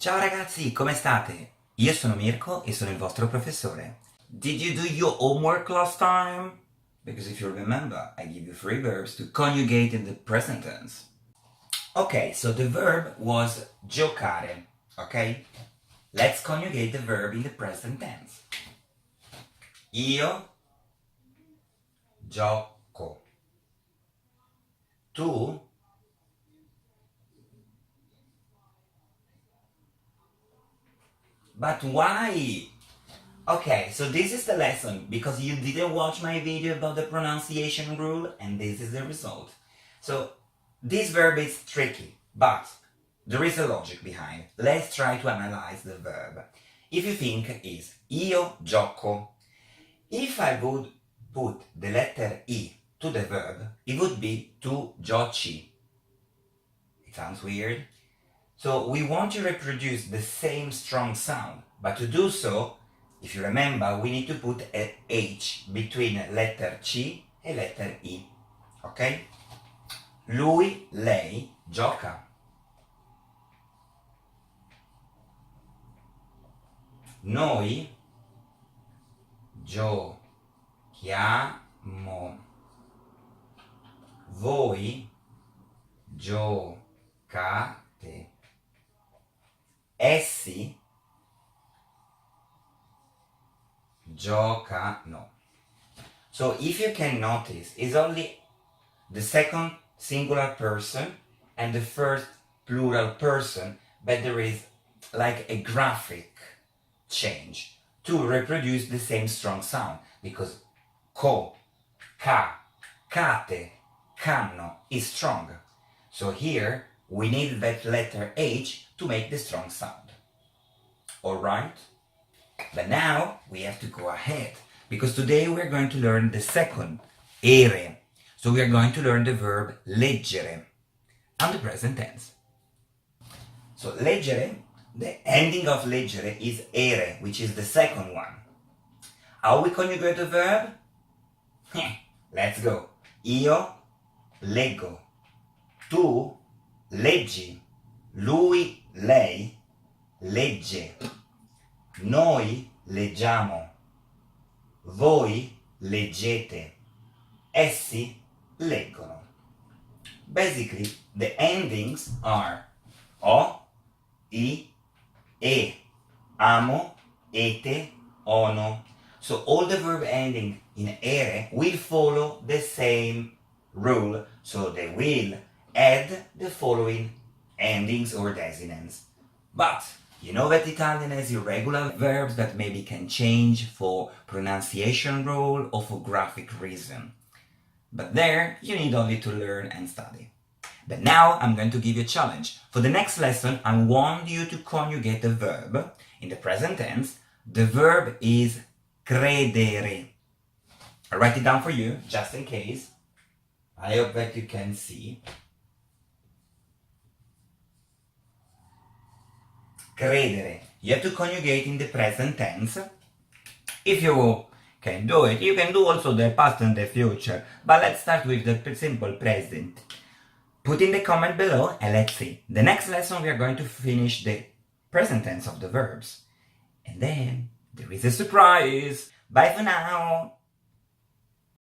Ciao ragazzi, come state? Io sono Mirko e sono il vostro professore. Did you do your homework last time? Because if you remember, I give you 3 verbs to conjugate in the present tense. Okay, so the verb was giocare, okay? Let's conjugate the verb in the present tense. Io gioco. Tu But why? Okay, so this is the lesson because you didn't watch my video about the pronunciation rule and this is the result. So this verb is tricky, but there is a logic behind. Let's try to analyze the verb. If you think is io gioco, if I would put the letter I to the verb, it would be tu giochi. It sounds weird. So we want to reproduce the same strong sound, but to do so, if you remember, we need to put a H between letter C e letter I, ok? Lui, lei, gioca. Noi giochiamo. Voi giocate. Essi giocano. So if you can notice, it's only the second singular person and the first plural person, but there is like a graphic change to reproduce the same strong sound, because co, ca, cate, canno is strong. So here we need that letter H to make the strong sound. Alright? But now we have to go ahead, because today we're going to learn the second, ERE. So we are going to learn the verb leggere and the present tense. So leggere, the ending of leggere is ERE, which is the second one. How we conjugate the verb? Let's go. Io leggo. Tu leggi. Lui, lei, legge. Noi leggiamo. Voi leggete. Essi leggono. Basically, the endings are o, I, e, amo, ete, ono. So all the verb ending in ere will follow the same rule. So they will add the following endings or desinents. But you know that Italian has irregular verbs that maybe can change for pronunciation rule or for graphic reason. But there you need only to learn and study. But now I'm going to give you a challenge. For the next lesson, I want you to conjugate the verb in the present tense. The verb is credere. I'll write it down for you, just in case. I hope that you can see. Credere. You have to conjugate in the present tense. If you can do it, you can do also the past and the future. But let's start with the simple present. Put in the comment below and let's see. The next lesson we are going to finish the present tense of the verbs. And then there is a surprise. Bye for now.